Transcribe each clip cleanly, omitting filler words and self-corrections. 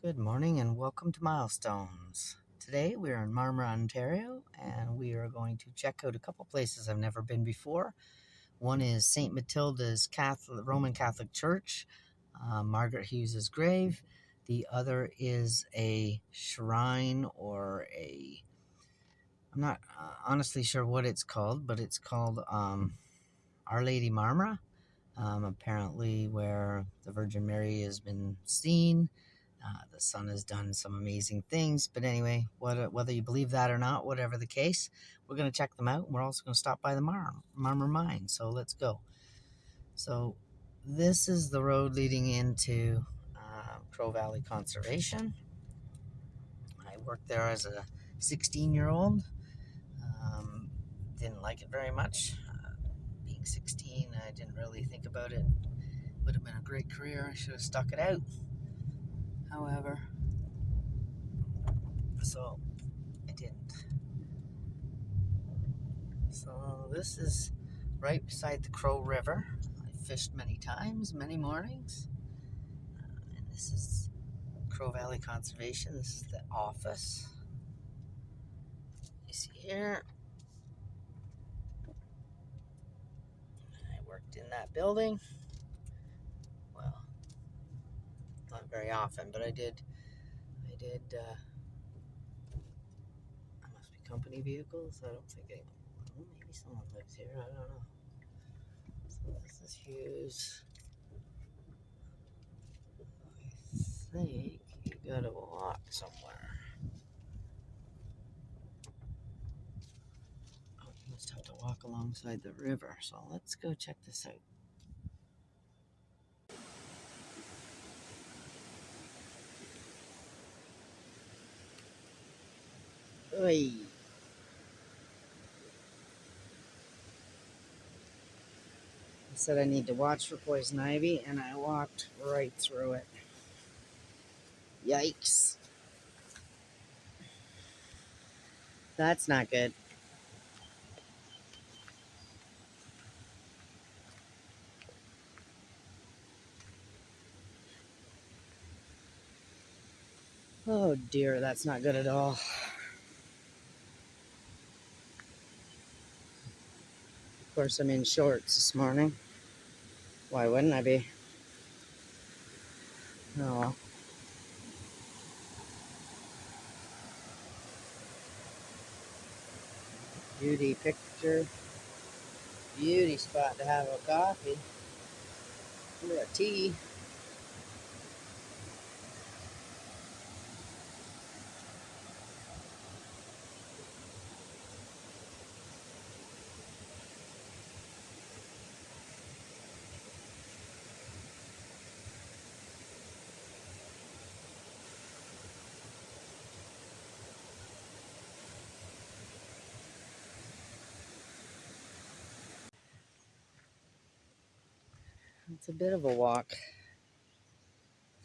Good morning and welcome to Milestones. Today we are in Marmora, Ontario, and we are going to check out a couple places I've never been before. One is St. Matilda's Roman Catholic Church, Margaret Hughes' grave. The other is a shrine I'm not honestly sure what it's called, but it's called Our Lady Marmora, apparently where the Virgin Mary has been seen. The sun has done some amazing things, but anyway, whether you believe that or not, whatever the case, we're going to check them out. We're also going to stop by the Marmor Mine, so let's go. So this is the road leading into Crow Valley Conservation. I worked there as a 16-year-old. Didn't like it very much. Being 16, I didn't really think about it. Would have been a great career. I should have stuck it out. However, so I didn't. So this is right beside the Crow River. I fished many times, many mornings. And this is Crow Valley Conservation. This is the office. You see here. I worked in that building. Well, not very often, but I did. I must be company vehicles. I don't think maybe someone lives here. I don't know. So this is Hughes. I think you gotta walk somewhere. Oh, you must have to walk alongside the river. So let's go check this out. Oy. I said I need to watch for poison ivy, and I walked right through it. Yikes. That's not good. Oh dear, that's not good at all. Of course, I'm in shorts this morning. Why wouldn't I be? Oh well. Beauty picture. Beauty spot to have a coffee or a tea. It's a bit of a walk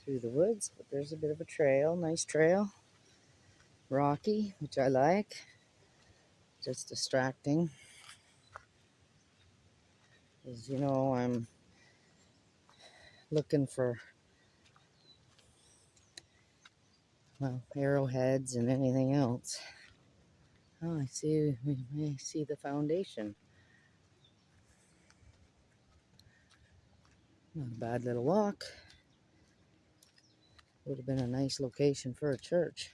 through the woods, but there's a bit of a trail. Nice trail. Rocky, which I like. Just distracting. As you know, I'm looking for, well, arrowheads and anything else. Oh, I see. We may see the foundation. Not a bad little walk. Would have been a nice location for a church.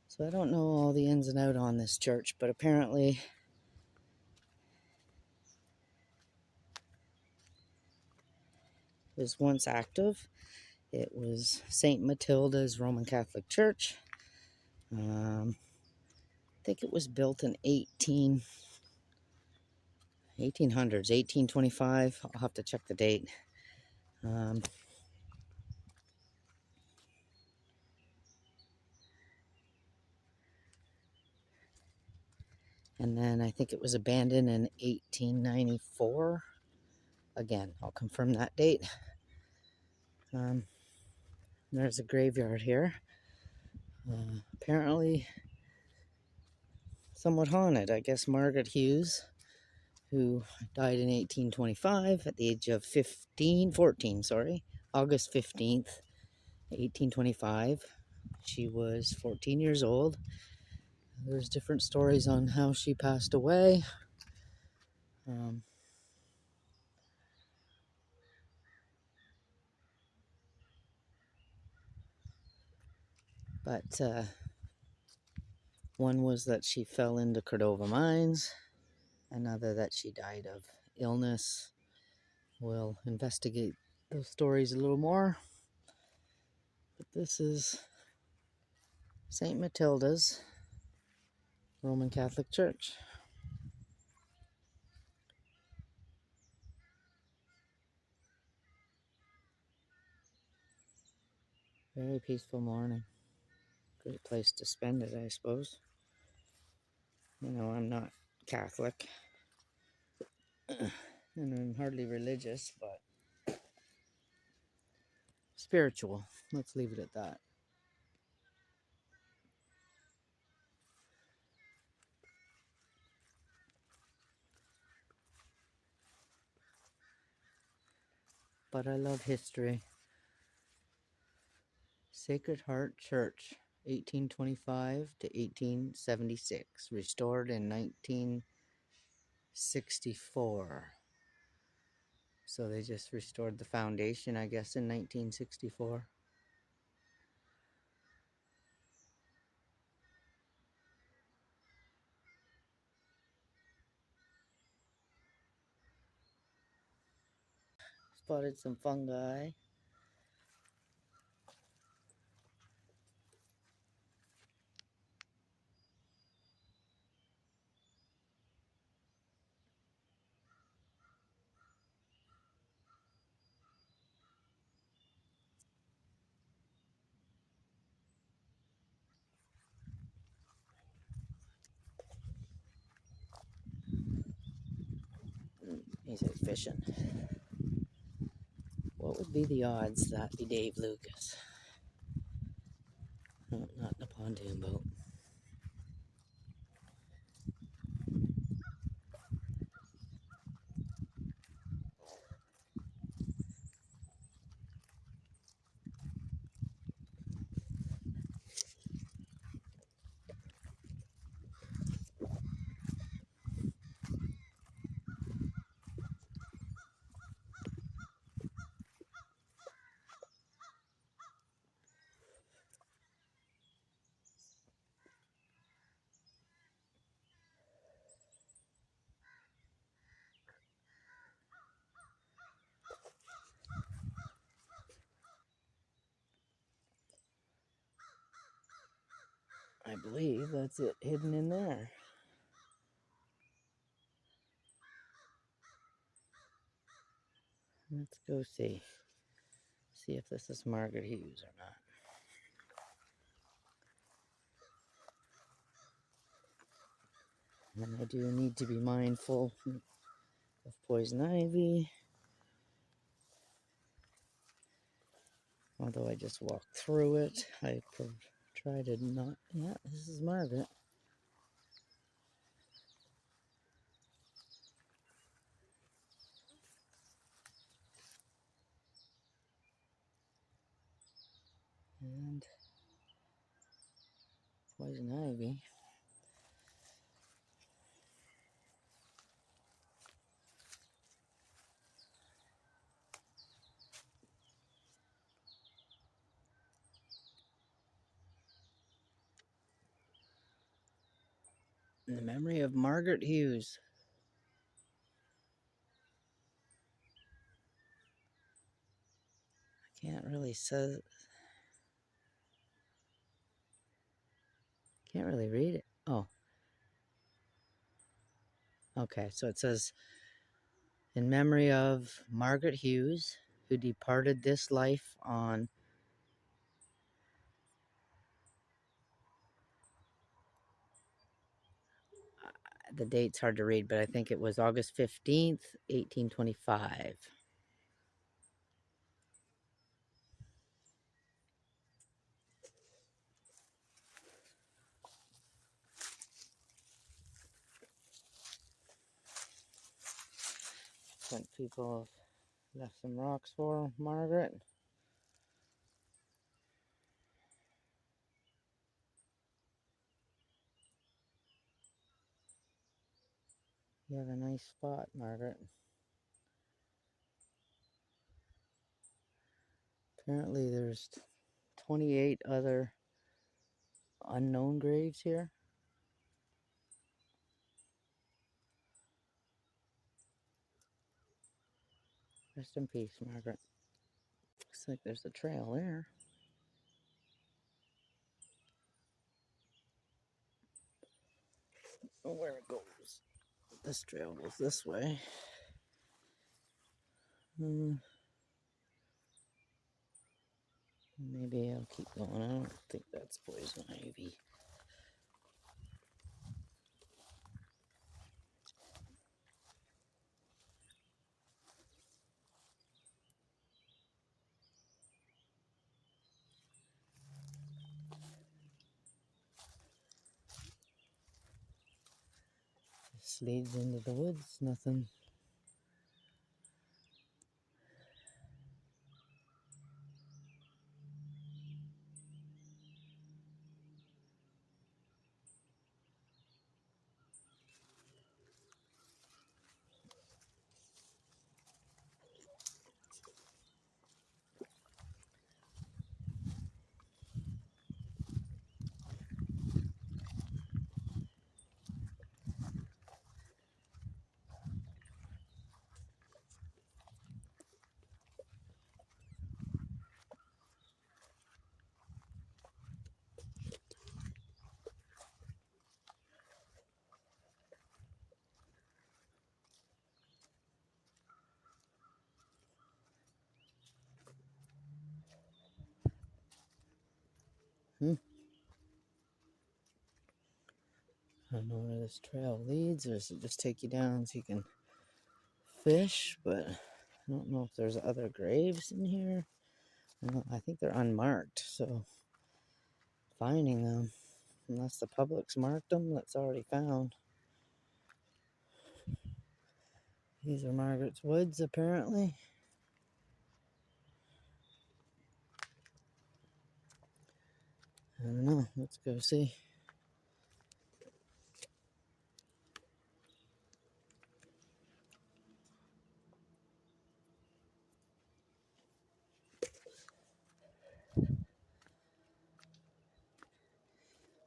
So I don't know all the ins and outs on this church, but apparently it was once active. It was St. Matilda's Roman Catholic Church. I think it was built in 1800s, 1825. I'll have to check the date. And then I think it was abandoned in 1894. Again, I'll confirm that date. There's a graveyard here. Apparently somewhat haunted. I guess Margaret Hughes, who died in 1825 at the age of 14, August 15th, 1825. She was 14 years old. There's different stories on how she passed away. But one was that she fell into Cordova mines, another that she died of illness. We'll investigate those stories a little more. But this is St. Matilda's Roman Catholic Church. Very peaceful morning. Great place to spend it, I suppose. You know, I'm not Catholic, and I'm hardly religious, but spiritual. Let's leave it at that. But I love history. Sacred Heart Church, 1825 to 1876, restored in 1964. So they just restored the foundation, I guess, in 1964. Spotted some fungi. He's out fishing. What would be the odds that be Dave Lucas? No, not in a pontoon boat. I believe that's it hidden in there. Let's go see. See if this is Margaret Hughes or not. And I do need to be mindful of poison ivy. Although I just walked through it, I try to not. Yeah, this is Margaret. And poison ivy. In the memory of Margaret Hughes. I can't really say. Can't really read it. Oh. Okay, so it says, in memory of Margaret Hughes, who departed this life on the date's hard to read, but I think it was August 15th, 1825. different people have left some rocks for Margaret. You have a nice spot, Margaret. Apparently there's 28 other unknown graves here. Rest in peace, Margaret. Looks like there's a trail there. Oh, where it goes. This trail goes this way. Maybe I'll keep going. I don't think that's poison ivy. This leads into the woods. Nothing. I don't know where this trail leads, or does it just take you down so you can fish? But I don't know if there's other graves in here. I think they're unmarked, so finding them, unless the public's marked them, that's already found. These are Margaret's woods, apparently. I don't know. Let's go see.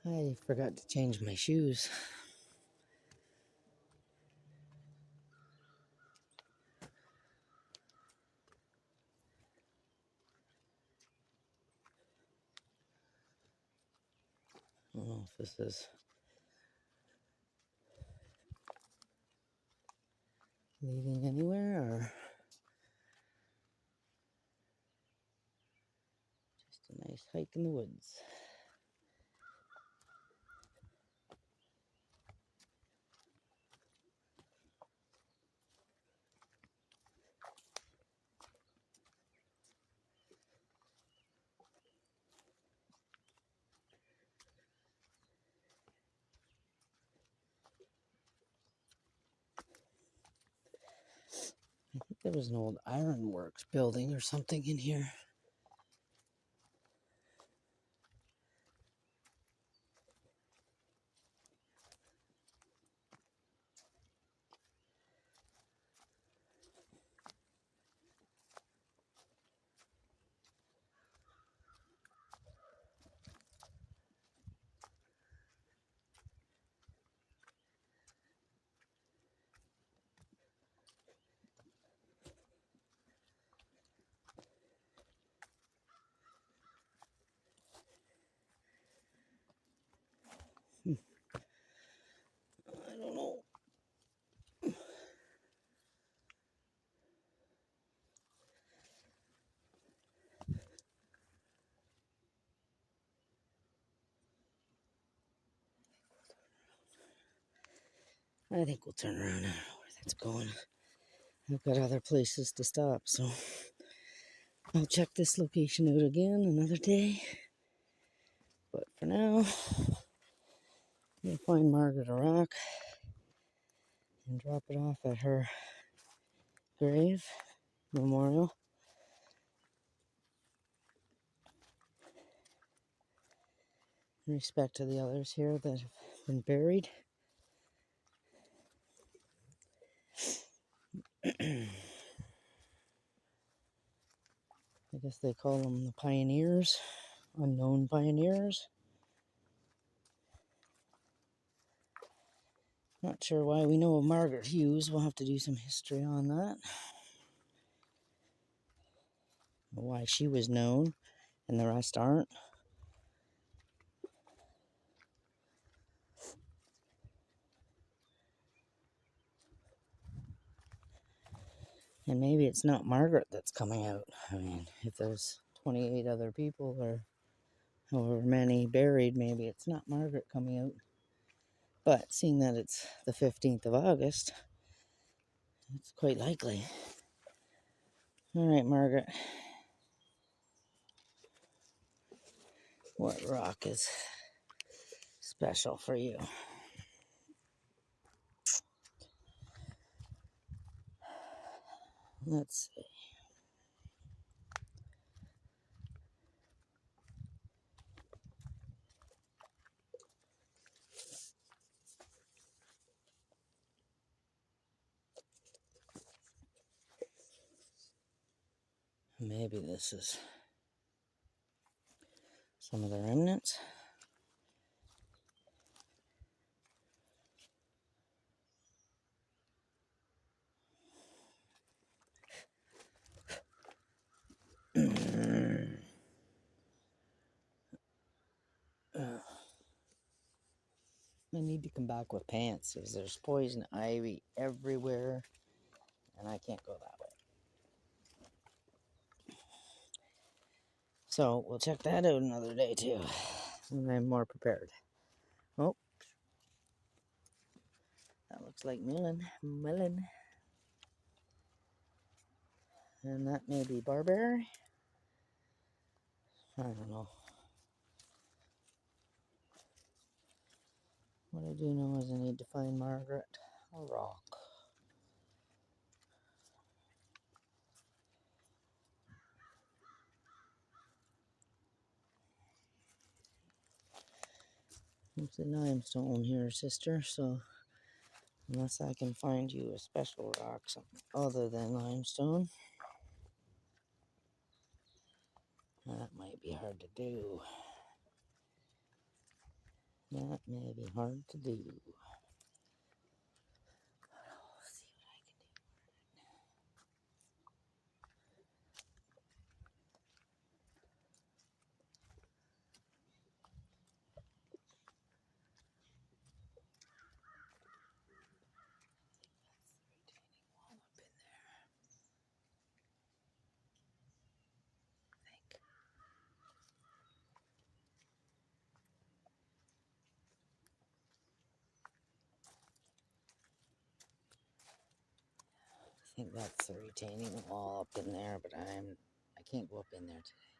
I forgot to change my shoes. I don't know if this is leading anywhere or just a nice hike in the woods. I think there was an old ironworks building or something in here. I don't know. I think we'll turn around. I don't know where that's going. I've got other places to stop, so I'll check this location out again another day. But for now, we'll find Margaret a rock and drop it off at her grave memorial. In respect to the others here that have been buried. I guess they call them the pioneers, unknown pioneers. Not sure why we know of Margaret Hughes. We'll have to do some history on that. Why she was known and the rest aren't. And maybe it's not Margaret that's coming out. I mean, if there's 28 other people or however many buried, maybe it's not Margaret coming out. But seeing that it's the 15th of August, it's quite likely. All right, Margaret. What rock is special for you? Let's see. Maybe this is some of the remnants. I need to come back with pants because there's poison ivy everywhere and I can't go that way. So we'll check that out another day too when I'm more prepared. Oh, that looks like melon. And that may be barberry. I don't know. What I do know is I need to find Margaret a rock. It's a limestone here, sister, so unless I can find you a special rock, something other than limestone, that might be hard to do. That may be hard to do. I'll see what I can do. I think that's the retaining wall up in there, but I can't go up in there today.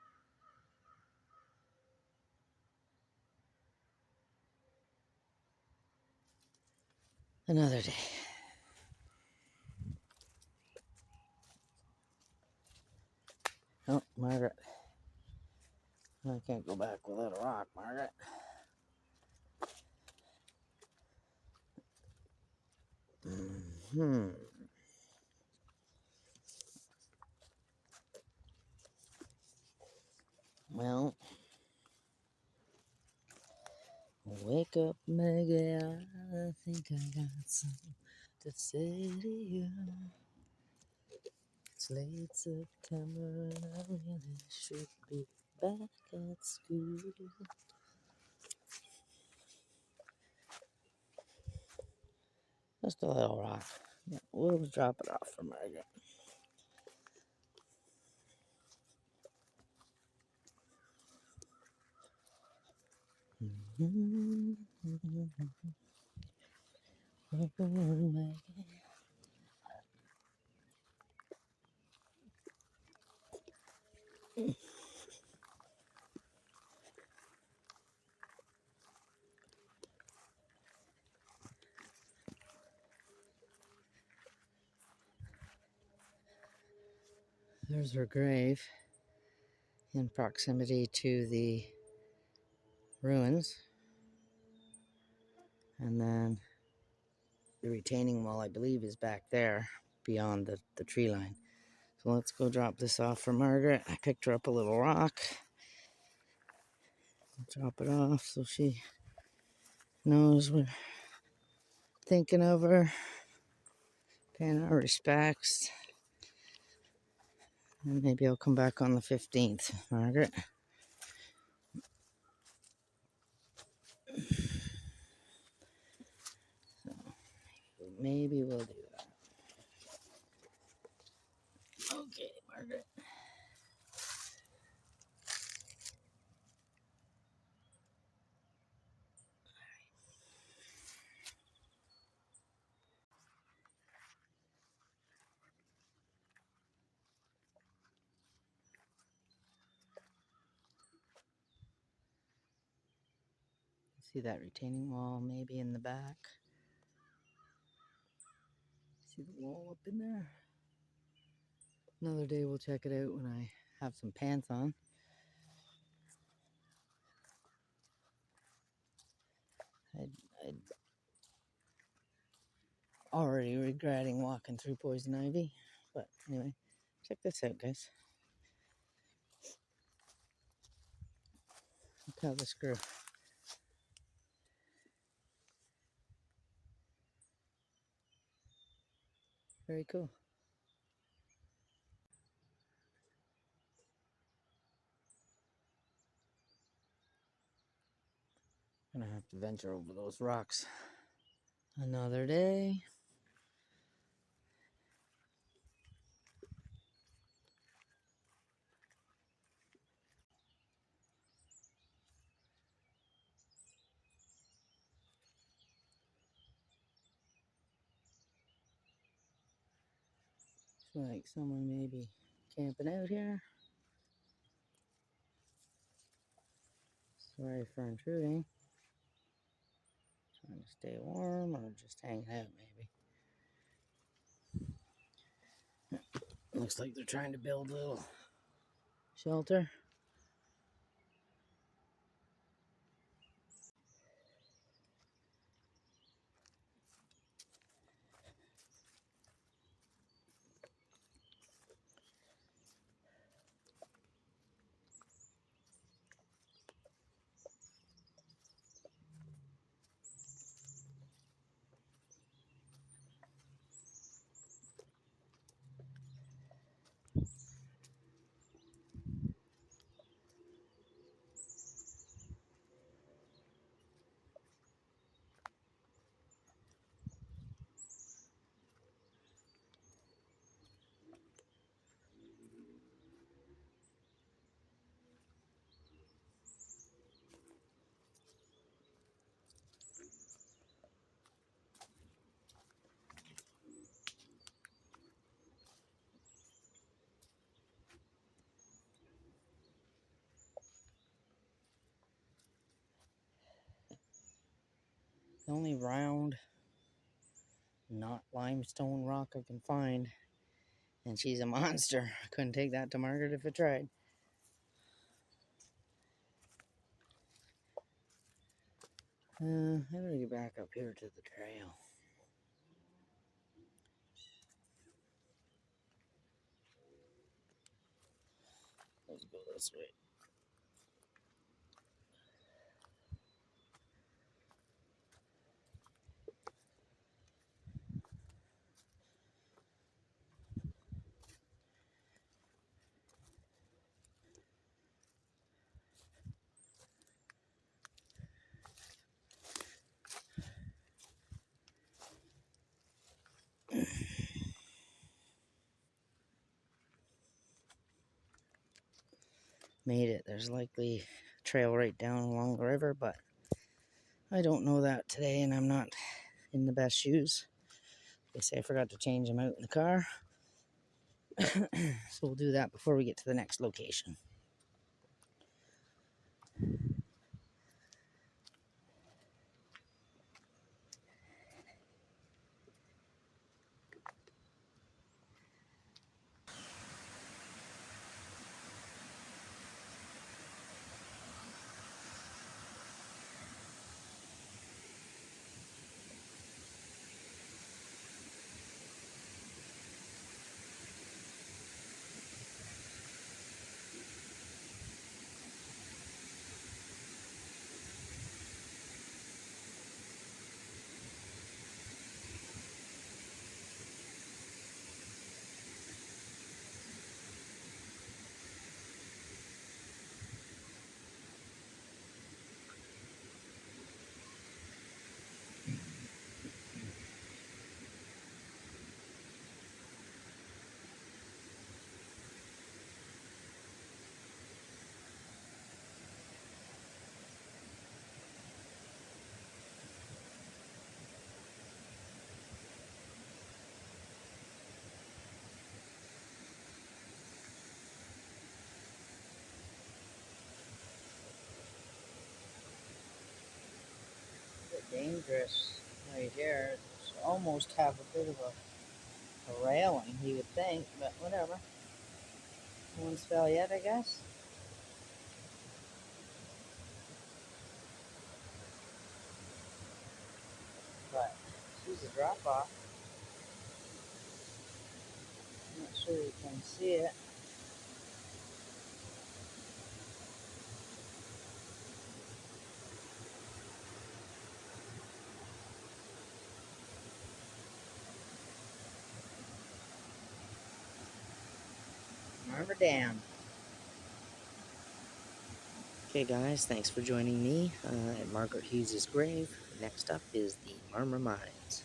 Another day. Oh, Margaret. I can't go back without a rock, Margaret. Well, wake up, Maggie. I think I got something to say to you. It's late September and I really should be back at school. Just a little rock. Yeah, we'll drop it off for Margaret. There's her grave in proximity to the ruins. And then the retaining wall, I believe, is back there beyond the tree line. So let's go drop this off for Margaret. I picked her up a little rock. Drop it off so she knows we're thinking of her, paying our respects. And maybe I'll come back on the 15th, Margaret. So maybe we'll do that. Okay, Margaret. See that retaining wall maybe in the back? See the wall up in there? Another day we'll check it out when I have some pants on. I'd already regretting walking through poison ivy. But anyway, check this out, guys. Look how this grew. Very cool. Gonna have to venture over those rocks another day. Looks like someone may be camping out here. Sorry for intruding. Trying to stay warm or just hanging out, maybe. Looks like they're trying to build a little shelter. The only round, not limestone rock I can find. And she's a monster. I couldn't take that to Margaret if I tried. How do we get back up here to the trail? Let's go this way. Made it. There's likely a trail right down along the river, but I don't know that today, and I'm not in the best shoes. They say I forgot to change them out in the car. So we'll do that before we get to the next location. dangerous right here. It's almost have a bit of a railing, you would think, but whatever. No one's fell yet, I guess. But she's a drop off. I'm not sure you can see it. Marmora Dam. Okay, guys, thanks for joining me at Margaret Hughes' grave. Next up is the Marmora Mines.